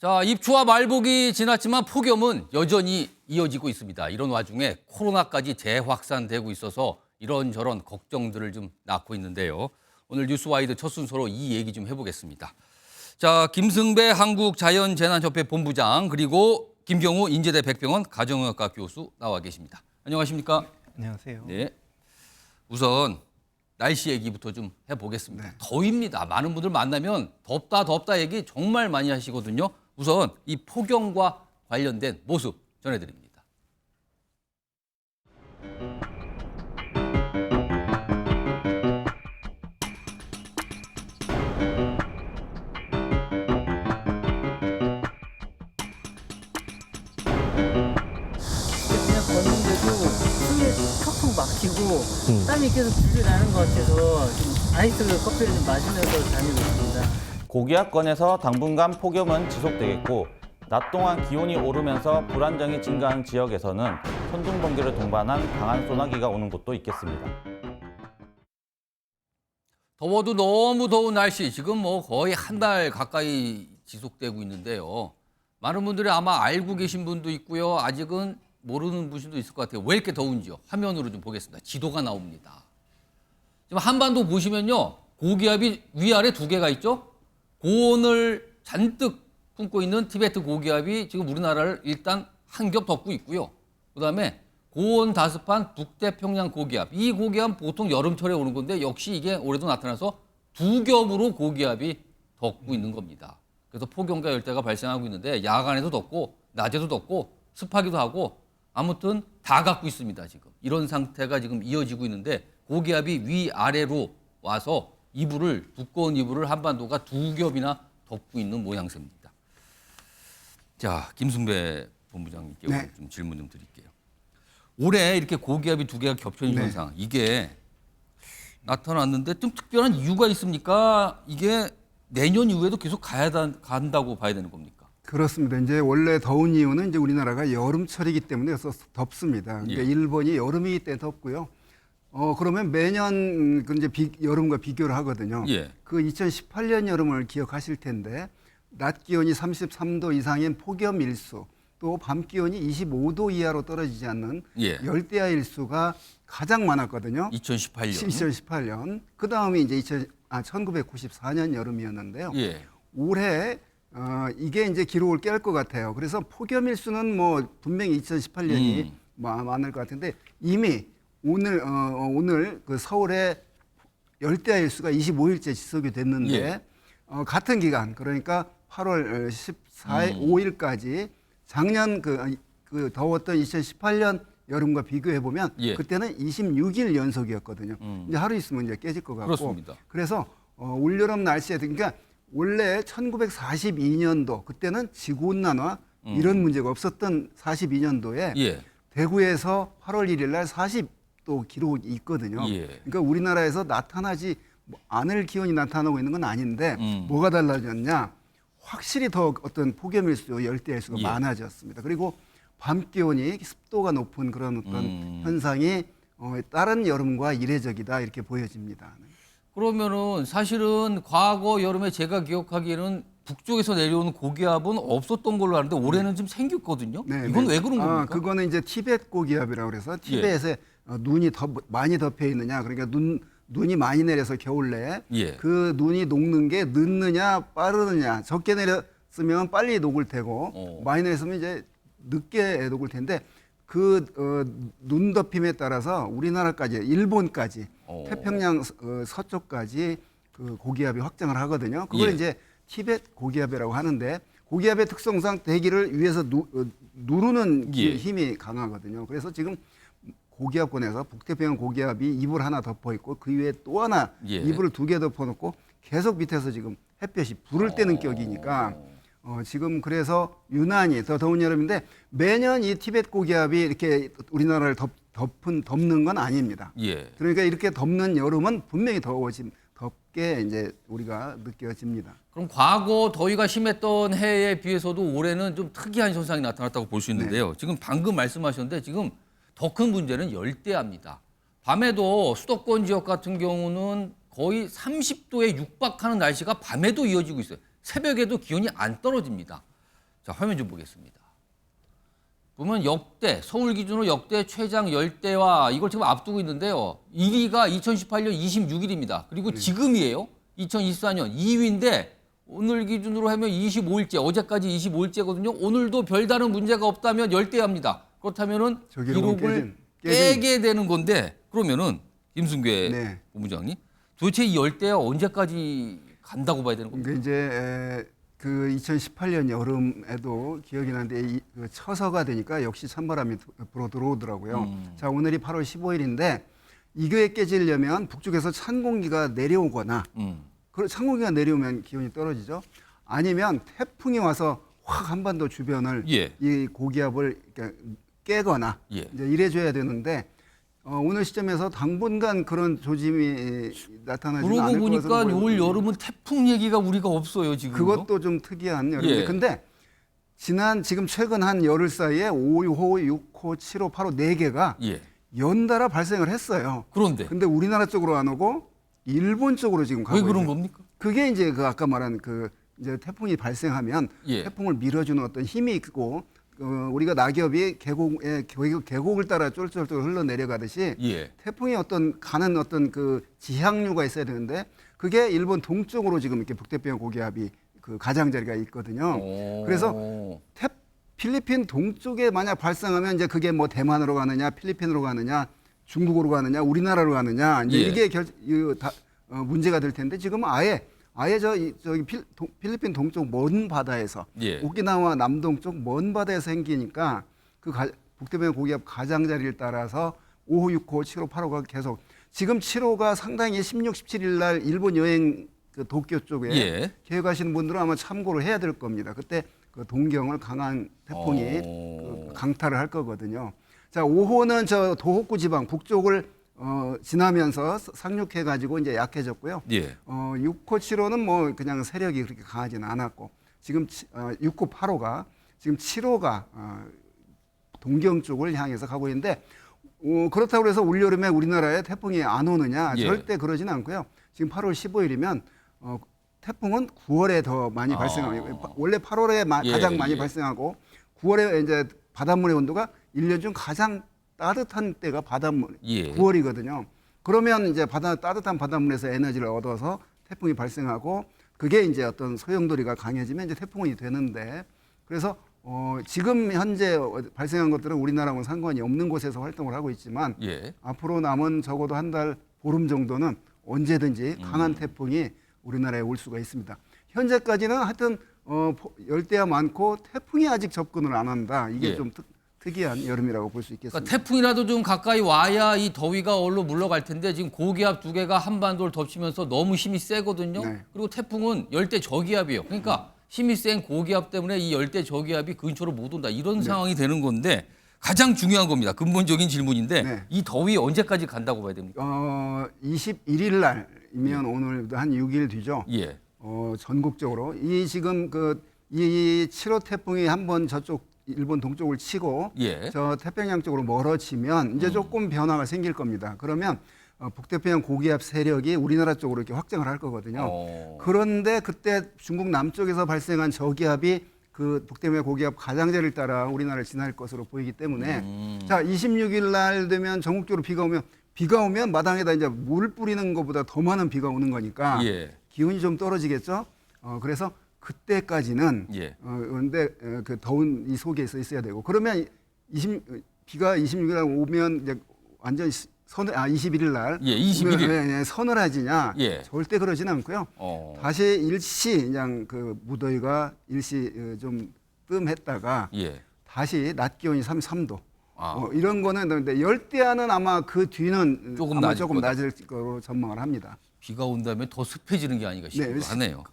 자, 입추와 말복이 지났지만 폭염은 여전히 이어지고 있습니다. 이런 와중에 코로나까지 재확산되고 있어서 이런저런 걱정들을 좀 낳고 있는데요. 오늘 뉴스와이드 첫 순서로 이 얘기 좀 해보겠습니다. 자, 김승배 한국자연재난협회 본부장 그리고 김경우 인제대 백병원 가정의학과 교수 나와 계십니다. 안녕하십니까? 안녕하세요. 네. 우선 날씨 얘기부터 좀 해보겠습니다. 네. 더위입니다. 많은 분들 만나면 덥다 얘기 정말 많이 하시거든요. 우선 이 폭염과 관련된 모습 전해드립니다. 그냥 걷는데도 숨이 턱턱 막히고 땀이 계속 줄줄 나는 것 같아서 좀 아이스 커피를 좀 마시면서 다니고 있습니다. 고기압권에서 당분간 폭염은 지속되겠고 낮 동안 기온이 오르면서 불안정이 증가한 지역에서는 천둥번개를 동반한 강한 소나기가 오는 곳도 있겠습니다. 더워도 너무 더운 날씨 지금 뭐 거의 한 달 가까이 지속되고 있는데요. 많은 분들이 아마 알고 계신 분도 있고요. 아직은 모르는 분도 있을 것 같아요. 왜 이렇게 더운지요? 화면으로 좀 보겠습니다. 지도가 나옵니다. 지금 한반도 보시면요. 고기압이 위아래 두 개가 있죠. 고온을 잔뜩 품고 있는 티베트 고기압이 지금 우리나라를 일단 한 겹 덮고 있고요. 그다음에 고온 다습한 북태평양 고기압. 이 고기압은 보통 여름철에 오는 건데 역시 이게 올해도 나타나서 두 겹으로 고기압이 덮고 있는 겁니다. 그래서 폭염과 열대가 발생하고 있는데 야간에도 덥고 낮에도 덥고 습하기도 하고 아무튼 다 갖고 있습니다. 지금 이런 상태가 지금 이어지고 있는데 고기압이 위아래로 와서 두꺼운 이불을 한반도가 두 겹이나 덮고 있는 모양새입니다. 자, 김승배 본부장님께 네. 좀 질문 좀 드릴게요. 올해 이렇게 고기압이 두 개가 겹쳐진 네. 현상, 이게 나타났는데 좀 특별한 이유가 있습니까? 이게 내년 이후에도 계속 간다고 봐야 되는 겁니까? 그렇습니다. 이제 원래 더운 이유는 이제 우리나라가 여름철이기 때문에 그래서 덥습니다. 그러니까 예. 일본이 여름이기 때문에 덥고요. 그러면 매년 그 이제 여름과 비교를 하거든요. 예. 그 2018년 여름을 기억하실 텐데 낮 기온이 33도 이상인 폭염 일수, 또 밤 기온이 25도 이하로 떨어지지 않는 예. 열대야 일수가 가장 많았거든요. 2018년. 2018년. 그 다음이 이제 1994년 여름이었는데요. 예. 올해 이게 이제 기록을 깰 것 같아요. 그래서 폭염 일수는 뭐 분명히 2018년이 많을 것 같은데 이미 오늘 그 서울의 열대야 일수가 25일째 지속이 됐는데 예. 같은 기간 그러니까 8월 14일 5일까지 작년 그 더웠던 2018년 여름과 비교해 보면 예. 그때는 26일 연속이었거든요. 이제 하루 있으면 이제 깨질 것 같고. 그렇습니다. 그래서 올여름 날씨에 그러니까 원래 1942년도 그때는 지구온난화 이런 문제가 없었던 42년도에 예. 대구에서 8월 1일 날 40도 기록이 있거든요. 예. 그러니까 우리나라에서 나타나지 않을 기온이 나타나고 있는 건 아닌데 뭐가 달라졌냐? 확실히 더 어떤 폭염일수, 열대일수가 예. 많아졌습니다. 그리고 밤 기온이 습도가 높은 그런 어떤 현상이 다른 여름과 이례적이다 이렇게 보여집니다. 그러면은 사실은 과거 여름에 제가 기억하기에는 북쪽에서 내려오는 고기압은 없었던 걸로 아는데 올해는 좀 생겼거든요. 이건 왜 그런 겁니까? 그거는 이제 티벳 고기압이라고 그래서 티벳에 눈이 더 많이 덮여 있느냐, 그러니까 눈이 많이 내려서 겨울 내에 예. 그 눈이 녹는 게 늦느냐 빠르느냐, 적게 내렸으면 빨리 녹을 테고 많이 내렸으면 이제 늦게 녹을 텐데 그 눈 덮임에 따라서 우리나라까지 일본까지 태평양 서쪽까지 그 고기압이 확장을 하거든요. 그걸 예. 이제 티벳 고기압이라고 하는데 고기압의 특성상 대기를 위에서 누르는 예. 힘이 강하거든요. 그래서 지금 고기압권에서 북태평양 고기압이 이불 하나 덮어 있고 그 위에 또 하나 예. 이불을 두 개 덮어 놓고 계속 밑에서 지금 햇볕이 불을 때는 격이니까 지금 그래서 유난히 더 더운 여름인데 매년 이 티벳 고기압이 이렇게 우리나라를 덮는 건 아닙니다. 예. 그러니까 이렇게 덮는 여름은 분명히 덥게 이제 우리가 느껴집니다. 그럼 과거 더위가 심했던 해에 비해서도 올해는 좀 특이한 현상이 나타났다고 볼 수 있는데요. 지금 방금 말씀하셨는데 지금 더 큰 문제는 열대야입니다. 밤에도 수도권 지역 같은 경우는 거의 30도에 육박하는 날씨가 밤에도 이어지고 있어요. 새벽에도 기온이 안 떨어집니다. 자, 화면 좀 보겠습니다. 보면 역대 서울 기준으로 역대 최장 열대와 이걸 지금 앞두고 있는데요. 1위가 2018년 26일입니다. 그리고 지금이에요. 2024년 2위인데 오늘 기준으로 하면 25일째, 어제까지 25일째거든요. 오늘도 별다른 문제가 없다면 열대야입니다. 그렇다면은 저 기록은 기록을 깨진. 깨게 되는 건데 그러면은 김승괴 네. 본부장님 도대체 이 열대야 언제까지 간다고 봐야 되는 겁니까? 그러니까 이제 그 2018년 여름에도 기억이 나는데 그 처서가 되니까 역시 찬바람이 불어 들어오더라고요. 자, 오늘이 8월 15일인데 이게 깨지려면 북쪽에서 찬 공기가 내려오거나 찬 공기가 내려오면 기온이 떨어지죠. 아니면 태풍이 와서 확 한반도 주변을 예. 이 고기압을 이렇게 깨거나 예. 이제 이래줘야 되는데 오늘 시점에서 당분간 그런 조짐이 나타나지는 그러고 않을 보니까 것으로 올 보여요. 여름은 태풍 얘기가 우리가 없어요 지금. 그것도 좀 특이한 여름인데 예. 근데 지금 최근 한 열흘 사이에 5호, 6호, 7호, 8호 4개가 예. 연달아 발생을 했어요. 그런데 근데 우리나라 쪽으로 안 오고 일본 쪽으로 지금 가고 왜 그런 있어요. 겁니까? 그게 이제 그 아까 말한 그 이제 태풍이 발생하면 예. 태풍을 밀어주는 어떤 힘이 있고 우리가 낙엽이 계곡을 따라 쫄쫄쫄 흘러내려가듯이 예. 태풍이 가는 어떤 그 지향류가 있어야 되는데 그게 일본 동쪽으로 지금 이렇게 북태평양 고기압이 그 가장자리가 있거든요. 오. 그래서 필리핀 동쪽에 만약 발생하면 이제 그게 뭐 대만으로 가느냐, 필리핀으로 가느냐, 중국으로 가느냐, 우리나라로 가느냐 이제 예. 이게 문제가 될 텐데 지금 아예 저기 필리핀 동쪽 먼 바다에서 예. 오키나와 남동쪽 먼 바다에서 생기니까 북태평양 고기압 가장자리를 따라서 5호, 6호, 7호, 8호가 계속 지금 7호가 상당히 16, 17일 날 일본 여행 그 도쿄 쪽에 예. 계획하시는 분들은 아마 참고를 해야 될 겁니다. 그때 그 동경을 강한 태풍이 그 강타를 할 거거든요. 자, 5호는 저 도호쿠 지방 북쪽을 지나면서 상륙해 가지고 이제 약해졌고요. 예. 6호, 7호는 뭐 그냥 세력이 그렇게 강하지는 않았고 지금 6호, 8호가 지금 7호가 동경 쪽을 향해서 가고 있는데 그렇다고 해서 올여름에 우리나라에 태풍이 안 오느냐 예. 절대 그러지는 않고요. 지금 8월 15일이면 태풍은 9월에 더 많이 발생하고 원래 8월에 예, 가장 많이 예. 발생하고 9월에 이제 바닷물의 온도가 1년 중 가장 따뜻한 때가 바닷물 예. 9월이거든요. 그러면 이제 따뜻한 바닷물에서 에너지를 얻어서 태풍이 발생하고 그게 이제 어떤 소용돌이가 강해지면 이제 태풍이 되는데 그래서 지금 현재 발생한 것들은 우리나라하고는 상관이 없는 곳에서 활동을 하고 있지만 예. 앞으로 남은 적어도 한 달 보름 정도는 언제든지 강한 태풍이 우리나라에 올 수가 있습니다. 현재까지는 하여튼 열대야 많고 태풍이 아직 접근을 안 한다. 이게 예. 좀 특이한 여름이라고 볼 수 있겠습니다. 그러니까 태풍이라도 좀 가까이 와야 이 더위가 얼로 물러갈 텐데 지금 고기압 두 개가 한반도를 덮치면서 너무 힘이 세거든요. 네. 그리고 태풍은 열대 저기압이에요. 그러니까 힘이 센 고기압 때문에 이 열대 저기압이 근처로 못 온다. 이런 상황이 되는 건데 가장 중요한 겁니다. 근본적인 질문인데 네. 이 더위 언제까지 간다고 봐야 됩니까? 21일 날이면 오늘도 한 6일 뒤죠. 예. 전국적으로 이 지금 이 7호 태풍이 한번 저쪽 일본 동쪽을 치고 예. 저 태평양 쪽으로 멀어지면 이제 조금 변화가 생길 겁니다. 그러면 북태평양 고기압 세력이 우리나라 쪽으로 이렇게 확장을 할 거거든요. 그런데 그때 중국 남쪽에서 발생한 저기압이 그 북태평양 고기압 가장자리를 따라 우리나라를 지날 것으로 보이기 때문에 자 26일 날 되면 전국적으로 비가 오면 마당에다 이제 물 뿌리는 것보다 더 많은 비가 오는 거니까 예. 기온이 좀 떨어지겠죠. 그래서 그때까지는 예. 그런데 그 더운 이 속에서 있어야 되고 그러면 비가 26일 날 오면 이제 완전히 21일 날 예, 21일. 서늘해지냐? 예. 절대 그러지는 않고요. 다시 일시 그냥 그 무더위가 일시 좀 뜸했다가 예. 다시 낮 기온이 33도. 아. 이런 거는 근데 열대야는 아마 그 뒤는 조금 아마 낮을 조금 거다. 낮을 거로 전망을 합니다. 비가 온다면 더 습해지는 게 아닌가 싶기도 네. 하네요.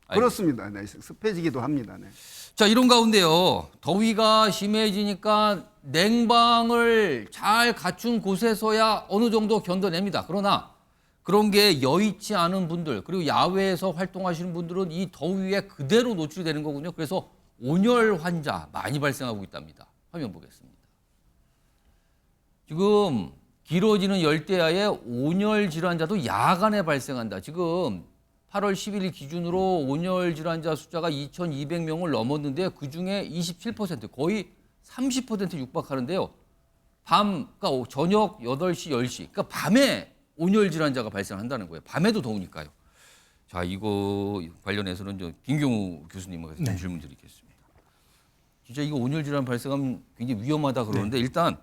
그렇습니다. 네, 습해지기도 합니다. 네. 자, 이런 가운데요. 더위가 심해지니까 냉방을 잘 갖춘 곳에서야 어느 정도 견뎌냅니다. 그러나 그런 게 여의치 않은 분들 그리고 야외에서 활동하시는 분들은 이 더위에 그대로 노출이 되는 거군요. 그래서 온열 환자 많이 발생하고 있답니다. 화면 보겠습니다. 지금 길어지는 열대야에 온열 질환자도 야간에 발생한다. 지금 8월 11일 기준으로 온열 질환자 숫자가 2,200명을 넘었는데 그중에 27% 거의 30% 육박하는데요. 그러니까 저녁 8시, 10시. 그러니까 밤에 온열 질환자가 발생한다는 거예요. 밤에도 더우니까요. 자, 이거 관련해서는 김경우 교수님한테 좀 질문 드리겠습니다. 진짜 이거 온열 질환 발생하면 굉장히 위험하다 그러는데 일단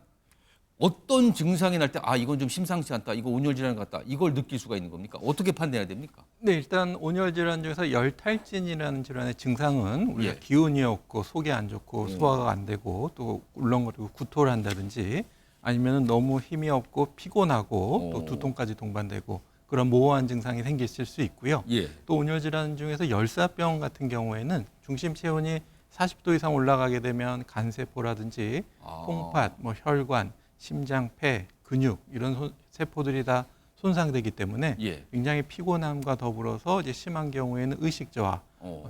어떤 증상이 날 때 이건 좀 심상치 않다. 이거 온열 질환 같다. 이걸 느낄 수가 있는 겁니까? 어떻게 판단해야 됩니까? 네, 일단 온열 질환 중에서 열탈진이라는 질환의 증상은 우리가 예. 기운이 없고 속이 안 좋고 소화가 안 되고 또 울렁거리고 구토를 한다든지 아니면 너무 힘이 없고 피곤하고 또 두통까지 동반되고 그런 모호한 증상이 생기실 수 있고요. 예. 또 온열 질환 중에서 열사병 같은 경우에는 중심 체온이 40도 이상 올라가게 되면 간세포라든지 콩팥, 혈관, 심장, 폐, 근육 이런 세포들이 다 손상되기 때문에 예. 굉장히 피곤함과 더불어서 이제 심한 경우에는 의식 저하,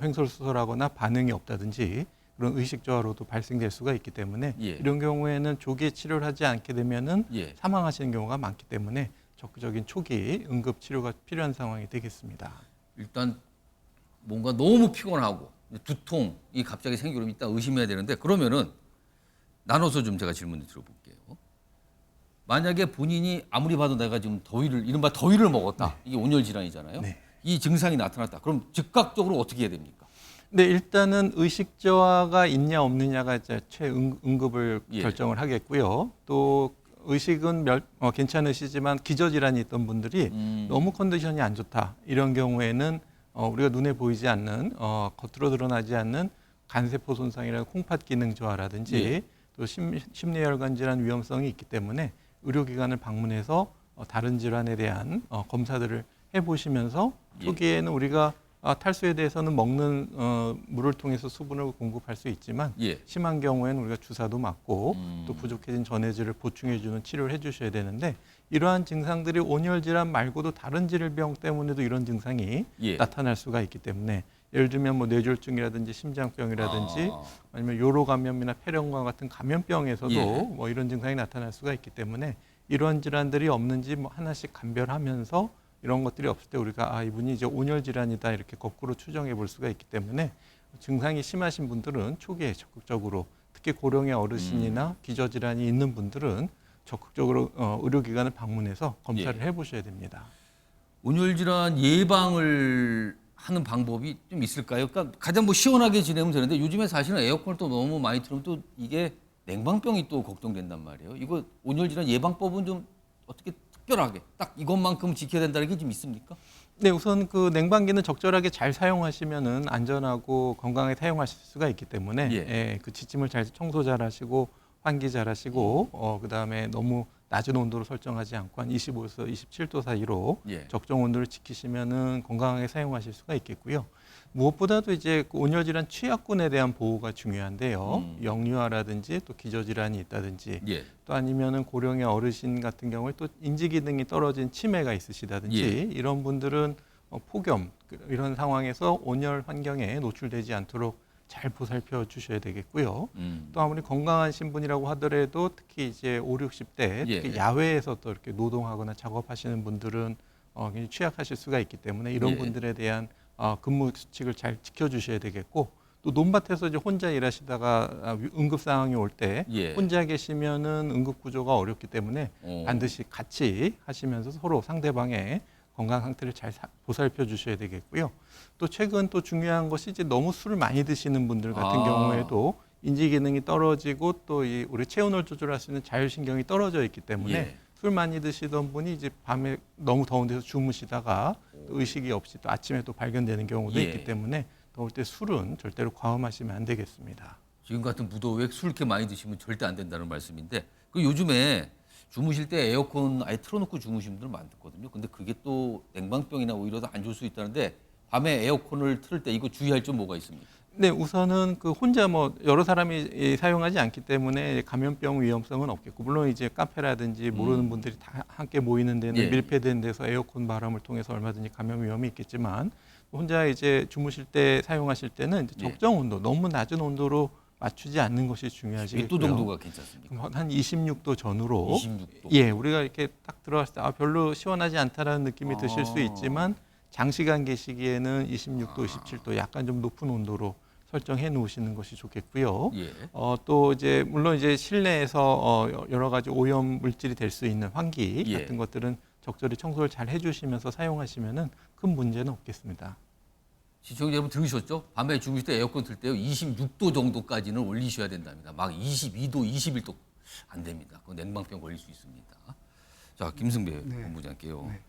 횡설수설하거나 반응이 없다든지 그런 의식 저하로도 발생될 수가 있기 때문에 예. 이런 경우에는 조기 치료를 하지 않게 되면은 예. 사망하시는 경우가 많기 때문에 적극적인 초기 응급 치료가 필요한 상황이 되겠습니다. 일단 뭔가 너무 피곤하고 두통이 갑자기 생기면 일단 의심해야 되는데 그러면은 나눠서 좀 제가 질문을 드려볼게요. 만약에 본인이 아무리 봐도 내가 지금 이른바 더위를 먹었다. 이게 온열 질환이잖아요. 네. 이 증상이 나타났다. 그럼 즉각적으로 어떻게 해야 됩니까? 네, 일단은 의식 저하가 있냐 없느냐가 이제 최응급을 예. 결정을 하겠고요. 또 의식은 괜찮으시지만 기저질환이 있던 분들이 너무 컨디션이 안 좋다. 이런 경우에는 우리가 눈에 보이지 않는 겉으로 드러나지 않는 간세포 손상이라는 콩팥 기능 저하라든지 예. 또 심뇌혈관 질환 위험성이 있기 때문에 의료기관을 방문해서 다른 질환에 대한 검사들을 해보시면서 예. 초기에는 우리가 탈수에 대해서는 먹는 물을 통해서 수분을 공급할 수 있지만 예. 심한 경우에는 우리가 주사도 맞고 또 부족해진 전해질을 보충해주는 치료를 해주셔야 되는데 이러한 증상들이 온열 질환 말고도 다른 질병 때문에도 이런 증상이 예. 나타날 수가 있기 때문에 예를 들면 뇌졸중이라든지 심장병이라든지 아니면 요로 감염이나 폐렴과 같은 감염병에서도 예. 이런 증상이 나타날 수가 있기 때문에 이런 질환들이 없는지 하나씩 감별하면서 이런 것들이 없을 때 우리가 이분이 이제 온열 질환이다 이렇게 거꾸로 추정해 볼 수가 있기 때문에 증상이 심하신 분들은 초기에 적극적으로 특히 고령의 어르신이나 기저질환이 있는 분들은 적극적으로 의료기관을 방문해서 검사를 해보셔야 됩니다. 온열 질환 예방을 하는 방법이 좀 있을까요? 그러니까 가장 시원하게 지내면 되는데 요즘에 사실은 에어컨을 또 너무 많이 틀면 또 이게 냉방병이 또 걱정된단 말이에요. 이거 온열 질환 예방법은 좀 어떻게 특별하게 딱 이것만큼 지켜야 된다는 게 좀 있습니까? 네, 우선 그 냉방기는 적절하게 잘 사용하시면은 안전하고 건강하게 사용하실 수가 있기 때문에 그 지침을 잘 청소 잘 하시고 환기 잘 하시고 그다음에 너무 낮은 온도로 설정하지 않고 한 25에서 27도 사이로 적정 온도를 지키시면은 건강하게 사용하실 수가 있겠고요. 무엇보다도 이제 그 온열 질환 취약군에 대한 보호가 중요한데요. 영유아라든지 또 기저질환이 있다든지 또 아니면은 고령의 어르신 같은 경우에 또 인지 기능이 떨어진 치매가 있으시다든지 이런 분들은 폭염 이런 상황에서 온열 환경에 노출되지 않도록 잘 보살펴 주셔야 되겠고요. 또 아무리 건강하신 분이라고 하더라도 특히 이제 5, 60대 특히 야외에서 또 이렇게 노동하거나 작업하시는 분들은 굉장히 취약하실 수가 있기 때문에 이런 분들에 대한 근무 수칙을 잘 지켜주셔야 되겠고 또 논밭에서 이제 혼자 일하시다가 응급 상황이 올 때 혼자 계시면은 응급 구조가 어렵기 때문에 반드시 같이 하시면서 서로 상대방의 건강 상태를 잘 보살펴 주셔야 되겠고요. 또 최근 또 중요한 것이 이제 너무 술을 많이 드시는 분들 같은 경우에도 인지 기능이 떨어지고 또 우리 체온을 조절할 수 있는 자율신경이 떨어져 있기 때문에 술 많이 드시던 분이 이제 밤에 너무 더운 데서 주무시다가 또 의식이 없이 또 아침에 또 발견되는 경우도 있기 때문에 더울 때 술은 절대로 과음하시면 안 되겠습니다. 지금 같은 무더위에 술 이렇게 많이 드시면 절대 안 된다는 말씀인데 그 요즘에 주무실 때 에어컨 아예 틀어놓고 주무시는 분들 많거든요. 근데 그게 또 냉방병이나 오히려 더 안 좋을 수 있다는데 밤에 에어컨을 틀 때 이거 주의할 점 뭐가 있습니까? 네, 우선은 그 혼자 여러 사람이 사용하지 않기 때문에 감염병 위험성은 없겠고 물론 이제 카페라든지 모르는 분들이 다 함께 모이는 데는 밀폐된 데서 에어컨 바람을 통해서 얼마든지 감염 위험이 있겠지만 혼자 이제 주무실 때 사용하실 때는 이제 적정 온도, 너무 낮은 온도로 맞추지 않는 것이 중요하시겠고요. 몇 도 정도가 괜찮습니까? 한 26도 전후로. 26도. 우리가 이렇게 딱 들어갔을 때 별로 시원하지 않다라는 느낌이 드실 수 있지만 장시간 계시기에는 26도, 27도 약간 좀 높은 온도로 설정해 놓으시는 것이 좋겠고요. 예. 또 이제 물론 이제 실내에서 여러 가지 오염 물질이 될 수 있는 환기 예. 같은 것들은 적절히 청소를 잘 해주시면서 사용하시면은 큰 문제는 없겠습니다. 시청자 여러분 들으셨죠? 밤에 주무실 때 에어컨 틀 때요 26도 정도까지는 올리셔야 된답니다. 막 22도, 21도 안 됩니다. 그 냉방병 걸릴 수 있습니다. 자, 김승배 본부장께요. 네.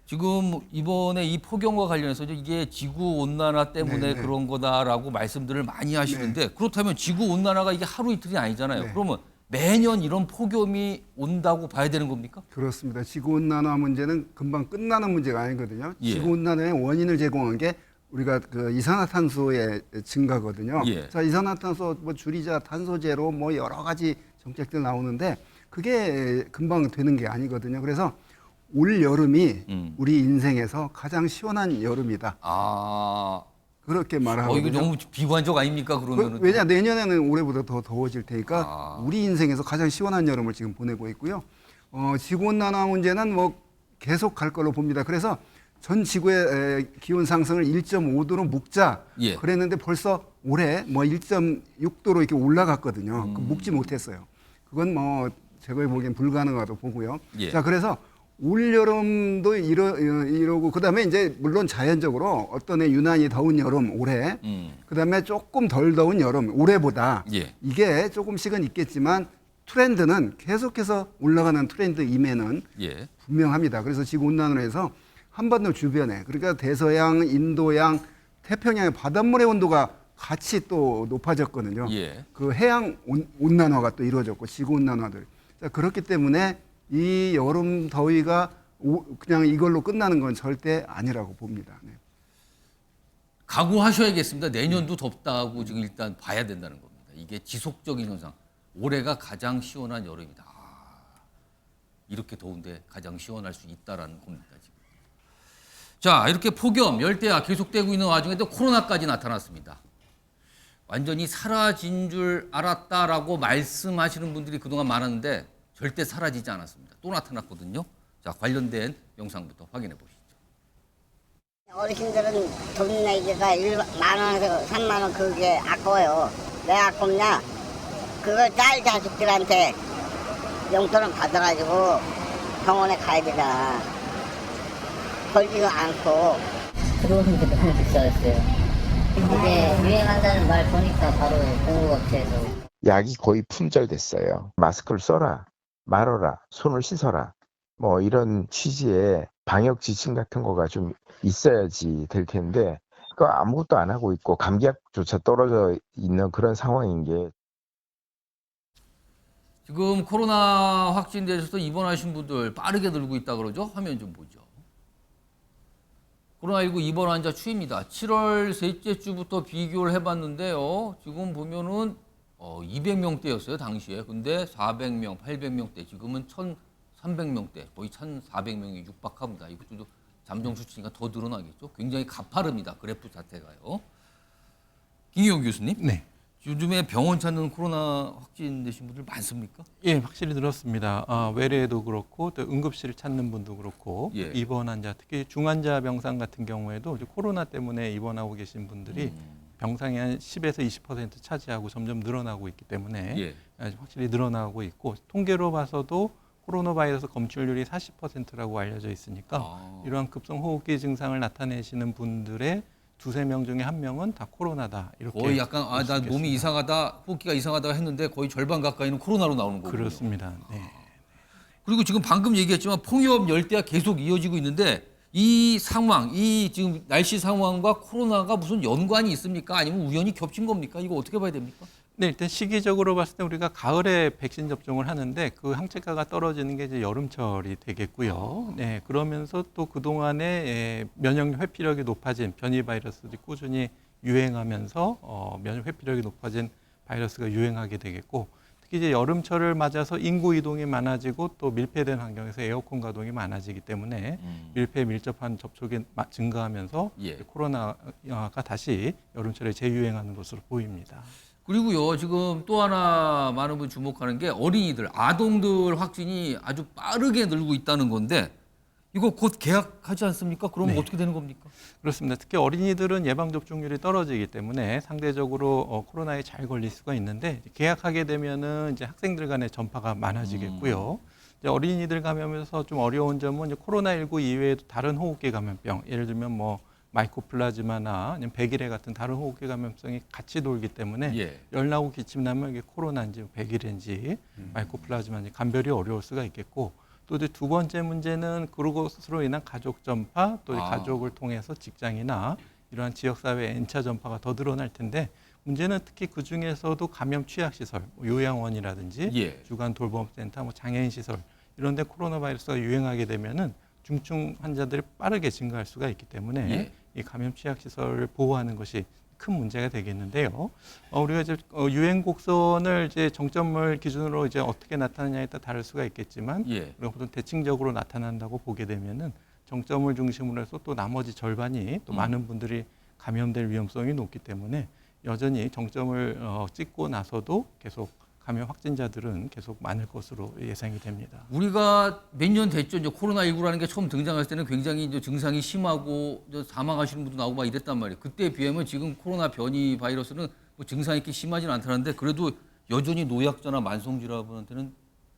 지금 이번에 이 폭염과 관련해서 이게 지구 온난화 때문에 네. 그런 거다라고 말씀들을 많이 하시는데 그렇다면 지구 온난화가 이게 하루 이틀이 아니잖아요. 네. 그러면 매년 이런 폭염이 온다고 봐야 되는 겁니까? 그렇습니다. 지구온난화 문제는 금방 끝나는 문제가 아니거든요. 예. 지구온난화의 원인을 제공한 게 우리가 그 이산화탄소의 증가거든요. 예. 자, 이산화탄소 뭐 줄이자, 탄소 제로 뭐 여러 가지 정책들 나오는데 그게 금방 되는 게 아니거든요. 그래서 올 여름이 우리 인생에서 가장 시원한 여름이다. 아, 그렇게 말하거든요. 이거 너무 비관적 아닙니까? 그러면은 왜냐 내년에는 올해보다 더 더워질 테니까 아. 우리 인생에서 가장 시원한 여름을 지금 보내고 있고요. 지구온난화 문제는 뭐 계속 갈 걸로 봅니다. 그래서 전 지구의 기온 상승을 1.5도로 묶자 예. 그랬는데 벌써 올해 뭐 1.6도로 이렇게 올라갔거든요. 그 묶지 못했어요. 그건 뭐 제가 보기엔 불가능하다고 보고요. 예. 자, 그래서 올 여름도 이러고 그다음에 이제 물론 자연적으로 어떤 해 유난히 더운 여름 올해 그다음에 조금 덜 더운 여름 올해보다 예. 이게 조금씩은 있겠지만 트렌드는 계속해서 올라가는 트렌드임에는 예. 분명합니다. 그래서 지구 온난화로 해서 한반도 주변에 그러니까 대서양, 인도양, 태평양의 바닷물의 온도가 같이 또 높아졌거든요. 예. 그 해양 온난화가 또 이루어졌고 지구 온난화들. 자, 그렇기 때문에 이 여름 더위가 그냥 이걸로 끝나는 건 절대 아니라고 봅니다. 네. 각오하셔야겠습니다. 내년도 덥다고 지금 일단 봐야 된다는 겁니다. 이게 지속적인 현상. 올해가 가장 시원한 여름이다. 이렇게 더운데 가장 시원할 수 있다라는 겁니다. 지금. 자, 이렇게 폭염, 열대야 계속되고 있는 와중에도 코로나까지 나타났습니다. 완전히 사라진 줄 알았다라고 말씀하시는 분들이 그동안 많았는데 절대 사라지지 않았습니다. 또 나타났거든요. 자, 관련된 영상부터 확인해 보시죠. 어르신들은 돈 내기가 1만 원에서 3만 원 그게 아까워요. 왜 아깝냐? 그걸 딸 자식들한테 용돈을 받아가지고 병원에 가야 되잖아. 벌지도 않고. 들어오는 게 너무 비싸졌어요. 이제 유행한다는 말 보니까 바로 공급업체에서 약이 거의 품절됐어요. 마스크를 써라, 말아라, 손을 씻어라. 뭐 이런 취지의 방역 지침 같은 거가 좀 있어야지 될 텐데 그 아무것도 안 하고 있고 감기약조차 떨어져 있는 그런 상황인 게 지금 코로나 확진되셔서 입원하신 분들 빠르게 늘고 있다 그러죠? 화면 좀 보죠. 코로나19 입원 환자 추이입니다. 7월 셋째 주부터 비교를 해봤는데요. 지금 보면은 200명대였어요, 당시에. 근데 400명, 800명대, 지금은 1,300명대, 거의 1,400명이 육박합니다. 이것도 잠정 수치가 더 늘어나겠죠. 굉장히 가파릅니다, 그래프 자체가요. 김기용 교수님, 네. 요즘에 병원 찾는 코로나 확진되신 분들 많습니까? 예, 확실히 늘었습니다. 외래에도 그렇고 또 응급실 찾는 분도 그렇고 예. 입원 환자, 특히 중환자 병상 같은 경우에도 이제 코로나 때문에 입원하고 계신 분들이 병상의 한 10에서 20% 차지하고 점점 늘어나고 있기 때문에 예. 확실히 늘어나고 있고 통계로 봐서도 코로나 바이러스 검출률이 40%라고 알려져 있으니까 이러한 급성호흡기 증상을 나타내시는 분들의 두세 명 중에 한 명은 다 코로나다 이렇게 거의 약간 볼 수 나 있겠습니다. 몸이 이상하다, 호흡기가 이상하다 했는데 거의 절반 가까이는 코로나로 나오는 거군요. 그렇습니다. 네. 그리고 지금 방금 얘기했지만 폭염 열대가 계속 이어지고 있는데 이 상황, 이 지금 날씨 상황과 코로나가 무슨 연관이 있습니까? 아니면 우연히 겹친 겁니까? 이거 어떻게 봐야 됩니까? 네, 일단 시기적으로 봤을 때 우리가 가을에 백신 접종을 하는데 그 항체가가 떨어지는 게 이제 여름철이 되겠고요. 네, 그러면서 또 그동안에 면역 회피력이 높아진 변이 바이러스들이 꾸준히 유행하면서 면역 회피력이 높아진 바이러스가 유행하게 되겠고 특히 이제 여름철을 맞아서 인구 이동이 많아지고 또 밀폐된 환경에서 에어컨 가동이 많아지기 때문에 밀폐 밀접한 접촉이 증가하면서 예. 코로나가 다시 여름철에 재유행하는 것으로 보입니다. 그리고요, 지금 또 하나 많은 분이 주목하는 게 어린이들, 아동들 확진이 아주 빠르게 늘고 있다는 건데 이거 곧 개학하지 않습니까? 그럼 네. 어떻게 되는 겁니까? 그렇습니다. 특히 어린이들은 예방 접종률이 떨어지기 때문에 상대적으로 코로나에 잘 걸릴 수가 있는데 개학하게 되면은 이제 학생들 간의 전파가 많아지겠고요. 이제 어린이들 감염에서 좀 어려운 점은 이제 코로나19 이외에도 다른 호흡기 감염병, 예를 들면 뭐 마이코플라즈마나 아니면 백일해 같은 다른 호흡기 감염성이 같이 돌기 때문에 예. 열 나고 기침 나면 이게 코로나인지 백일인지 마이코플라즈마인지 감별이 어려울 수가 있겠고 또 이제 두 번째 문제는 그것으로 인한 가족 전파 또 가족을 통해서 직장이나 이러한 지역사회 N차 전파가 더 늘어날 텐데 문제는 특히 그 중에서도 감염 취약시설, 요양원이라든지 예. 주간 돌봄센터, 뭐 장애인 시설 이런 데 코로나 바이러스가 유행하게 되면은 중증 환자들이 빠르게 증가할 수가 있기 때문에 예. 이 감염 취약시설을 보호하는 것이 큰 문제가 되겠는데요. 우리가 이제 유행 곡선을 이제 정점을 기준으로 이제 어떻게 나타나냐에 따라 다를 수가 있겠지만 예. 우리가 보통 대칭적으로 나타난다고 보게 되면은 정점을 중심으로 해서 또 나머지 절반이 또 많은 분들이 감염될 위험성이 높기 때문에 여전히 정점을 찍고 나서도 계속 감염 확진자들은 계속 많을 것으로 예상이 됩니다. 우리가 몇 년 됐죠. 이제 코로나19라는 게 처음 등장할 때는 굉장히 이제 증상이 심하고 이제 사망하시는 분도 나오고 막 이랬단 말이에요. 그때에 비하면 지금 코로나 변이 바이러스는 뭐 증상이 이렇게 심하지는 않다는데 그래도 여전히 노약자나 만성질환한테는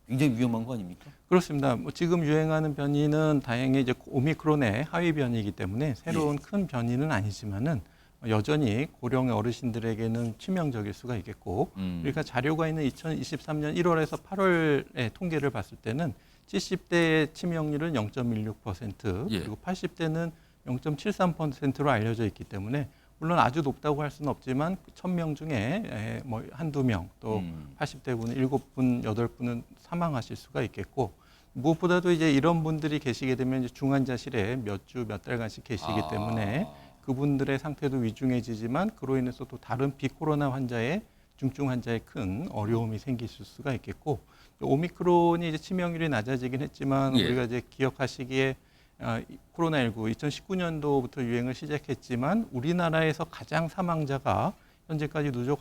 굉장히 위험한 거 아닙니까? 그렇습니다. 뭐 지금 유행하는 변이는 다행히 이제 오미크론의 하위 변이이기 때문에 새로운 큰 변이는 아니지만은 여전히 고령의 어르신들에게는 치명적일 수가 있겠고 그러니까 자료가 있는 2023년 1월에서 8월의 통계를 봤을 때는 70대의 치명률은 0.16% 예. 그리고 80대는 0.73%로 알려져 있기 때문에 물론 아주 높다고 할 수는 없지만 1000명 중에 뭐 한두 명 또 80대 분은 7분, 8분은 사망하실 수가 있겠고 무엇보다도 이제 이런 분들이 계시게 되면 이제 중환자실에 몇 주, 몇 달간씩 계시기 때문에 그분들의 상태도 위중해지지만 그로 인해서 또 다른 비코로나 환자의 중증 환자의 큰 어려움이 생길 수가 있겠고 오미크론이 이제 치명률이 낮아지긴 했지만 예. 우리가 우리가 이제 기억하시기에 코로나19 2019년도부터 유행을 시작했지만 우리나라에서 가장 사망자가 현재까지 누적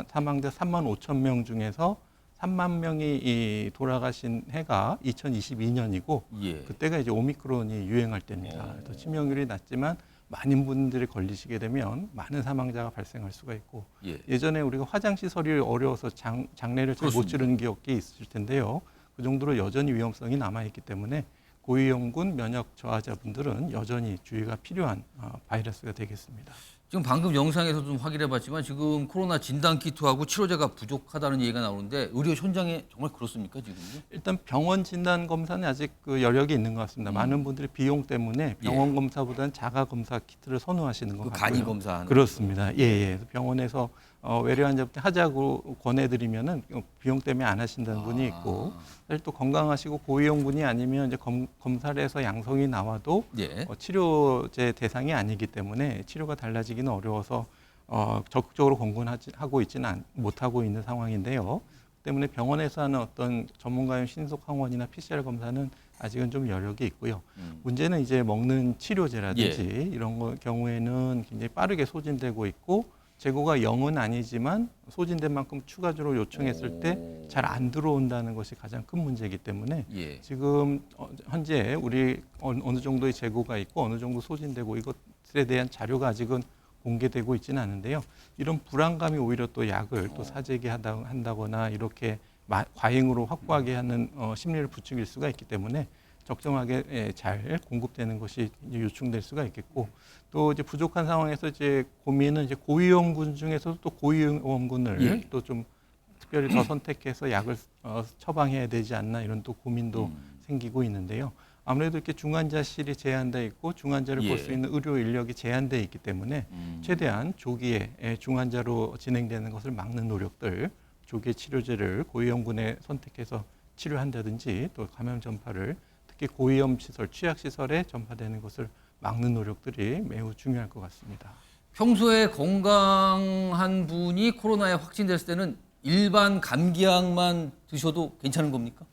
사망자 3만 5천 명 중에서 3만 명이 돌아가신 해가 2022년이고 예. 그때가 이제 오미크론이 유행할 때입니다. 또 치명률이 낮지만 많은 분들이 걸리시게 되면 많은 사망자가 발생할 수가 있고 예. 예전에 우리가 화장시설이 어려워서 장례를 잘 못 그렇습니다. 치르는 기억이 있을 텐데요. 그 정도로 여전히 위험성이 남아있기 때문에 고위험군 면역 저하자분들은 여전히 주의가 필요한 바이러스가 되겠습니다. 지금 방금 영상에서 좀 확인해봤지만 지금 코로나 진단 키트하고 치료제가 부족하다는 얘기가 나오는데 의료 현장에 정말 그렇습니까 지금요? 일단 병원 진단 검사는 아직 그 여력이 있는 것 같습니다. 많은 분들이 비용 때문에 병원 검사보다는 자가 검사 키트를 선호하시는 것 그 같고요. 간이 검사하는 그렇습니다. 예. 병원에서 외래 환자분들 하자고 권해드리면은 비용 때문에 안 하신다는 분이 있고 사실 또 건강하시고 고위험군이 아니면 이제 검사를 해서 양성이 나와도 예. 치료제 대상이 아니기 때문에 치료가 달라지기는 어려워서 적극적으로 권고하고 있지는 못하고 있는 상황인데요. 때문에 병원에서 하는 어떤 전문가용 신속 항원이나 PCR 검사는 아직은 좀 여력이 있고요. 문제는 이제 먹는 치료제라든지 이런 경우에는 굉장히 빠르게 소진되고 있고 재고가 0은 아니지만 소진된 만큼 추가적으로 요청했을 때 잘 안 들어온다는 것이 가장 큰 문제이기 때문에 예. 지금 현재 우리 어느 정도의 재고가 있고 어느 정도 소진되고 이것에 대한 자료가 아직은 공개되고 있지는 않은데요. 이런 불안감이 오히려 또 약을 또 사재기 한다거나 이렇게 과잉으로 확보하게 하는 심리를 부추길 수가 있기 때문에 적정하게 잘 공급되는 것이 이제 요청될 수가 있겠고 또 이제 부족한 상황에서 이제 고민은 이제 고위험군 중에서도 또 고위험군을 또 좀 특별히 더 선택해서 약을 처방해야 되지 않나 이런 또 고민도 생기고 있는데요. 아무래도 이렇게 중환자실이 제한돼 있고 중환자를 볼 수 있는 의료 인력이 제한돼 있기 때문에 최대한 조기에 중환자로 진행되는 것을 막는 노력들, 조기에 치료제를 고위험군에 선택해서 치료한다든지 또 감염 전파를 특히 고위험 시설, 취약 시설에 전파되는 것을 막는 노력들이 매우 중요할 것 같습니다. 평소에 건강한 분이 코로나에 확진됐을 때는 일반 감기약만 드셔도 괜찮은 겁니까?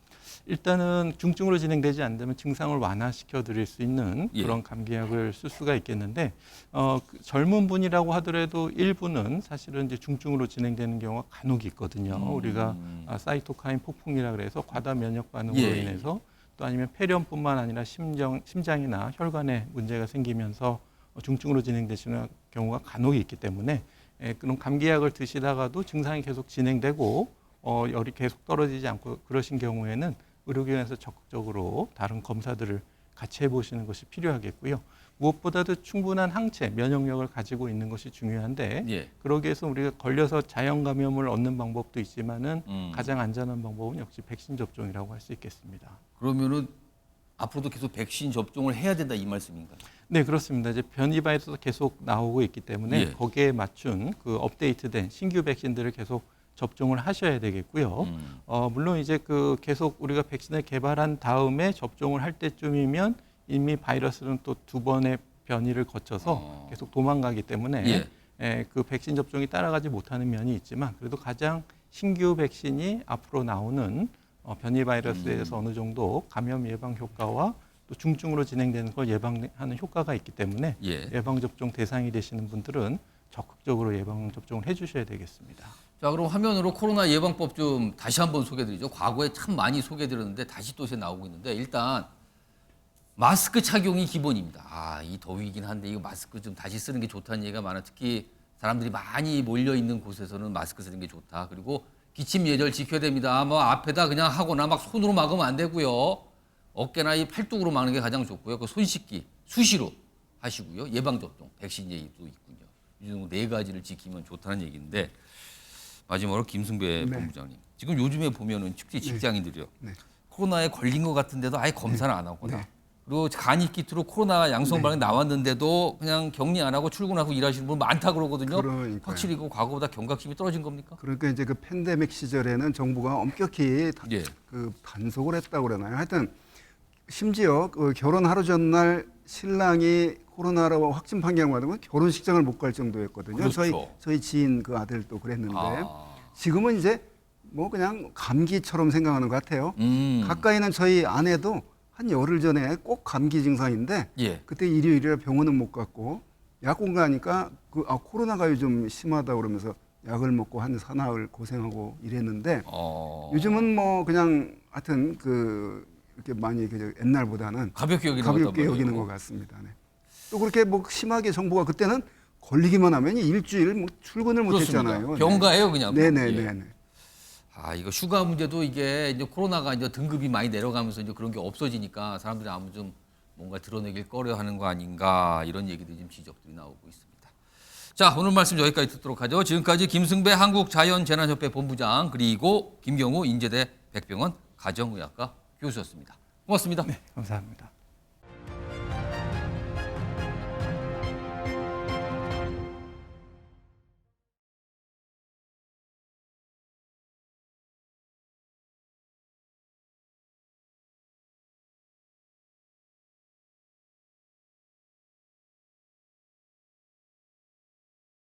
일단은 중증으로 진행되지 않는다면 증상을 완화시켜 드릴 수 있는 그런 감기약을 쓸 수가 있겠는데 젊은 분이라고 하더라도 일부는 사실은 이제 중증으로 진행되는 경우가 간혹 있거든요. 우리가 사이토카인 폭풍이라 그래서 과다 면역 반응으로 인해서 또 아니면 폐렴뿐만 아니라 심장이나 혈관에 문제가 생기면서 중증으로 진행되시는 경우가 간혹 있기 때문에 그런 감기약을 드시다가도 증상이 계속 진행되고 열이 계속 떨어지지 않고 그러신 경우에는 의료기관에서 적극적으로 다른 검사들을 같이 해보시는 것이 필요하겠고요. 무엇보다도 충분한 항체, 면역력을 가지고 있는 것이 중요한데 예. 그러기 위해서 우리가 걸려서 자연 감염을 얻는 방법도 있지만은 가장 안전한 방법은 역시 백신 접종이라고 할 수 있겠습니다. 그러면은 앞으로도 계속 백신 접종을 해야 된다 이 말씀인가요? 네, 그렇습니다. 이제 변이 바이러스도 계속 나오고 있기 때문에 예. 거기에 맞춘 그 업데이트된 신규 백신들을 계속 접종을 하셔야 되겠고요. 물론 이제 그 계속 우리가 백신을 개발한 다음에 접종을 할 때쯤이면 이미 바이러스는 또 2번의 변이를 거쳐서 계속 도망가기 때문에 그 백신 접종이 따라가지 못하는 면이 있지만 그래도 가장 신규 백신이 앞으로 나오는 변이 바이러스에 대해서 어느 정도 감염 예방 효과와 또 중증으로 진행되는 걸 예방하는 효과가 있기 때문에 예방 접종 대상이 되시는 분들은 적극적으로 예방 접종을 해주셔야 되겠습니다. 자, 그럼 화면으로 코로나 예방법 좀 다시 한번 소개드리죠. 과거에 참 많이 소개드렸는데 다시 또 나오고 있는데 일단 마스크 착용이 기본입니다. 아, 이 더위이긴 한데 이거 마스크 좀 다시 쓰는 게 좋다는 얘기가 많아. 특히 사람들이 많이 몰려 있는 곳에서는 마스크 쓰는 게 좋다. 그리고 기침 예절 지켜야 됩니다. 뭐 앞에다 그냥 하거나 막 손으로 막으면 안 되고요. 어깨나 이 팔뚝으로 막는 게 가장 좋고요. 그 손 씻기 수시로 하시고요. 예방 접종, 백신 얘기도 있군요. 이 정도 4가지를 지키면 좋다는 얘기인데 마지막으로 김승배 본부장님. 지금 요즘에 보면은 특히 직장인들이요. 코로나에 걸린 것 같은데도 아예 검사를 안 하거나 그리고 간이 키트로 코로나 양성 반응이 나왔는데도 그냥 격리 안 하고 출근하고 일하시는 분 많다 그러거든요. 그러니까요. 확실히 그 과거보다 경각심이 떨어진 겁니까? 그러니까 이제 그 팬데믹 시절에는 정부가 엄격히 그 단속을 했다고 그러나요? 하여튼 심지어 그 결혼 하루 전날 신랑이 코로나로 확진 판정 받으면 결혼식장을 못 갈 정도였거든요. 그렇죠. 저희 지인 그 아들도 그랬는데 지금은 이제 뭐 그냥 감기처럼 생각하는 것 같아요. 가까이 있는 저희 아내도 한 열흘 전에 꼭 감기 증상인데 그때 일요일이라 병원은 못 갔고 약국 가니까 코로나가 요즘 심하다 그러면서 약을 먹고 한 사나흘 고생하고 이랬는데 요즘은 뭐 그냥 하여튼 그 이렇게 많이 옛날보다는 가볍게 여기는 것 같습니다. 네. 또 그렇게 뭐 심하게 정부가 그때는 걸리기만 하면 일주일 뭐 출근을 못 했잖아요. 병가예요, 그냥. 네네네. 아, 이거 휴가 문제도 이게 이제 코로나가 이제 등급이 많이 내려가면서 이제 그런 게 없어지니까 사람들이 아무 좀 뭔가 드러내길 꺼려하는 거 아닌가 이런 얘기들이 지금 지적들이 나오고 있습니다. 자, 오늘 말씀 여기까지 듣도록 하죠. 지금까지 김승배 한국자연재난협회 본부장 그리고 김경우 인제대 백병원 가정의학과 교수였습니다. 고맙습니다. 네, 감사합니다.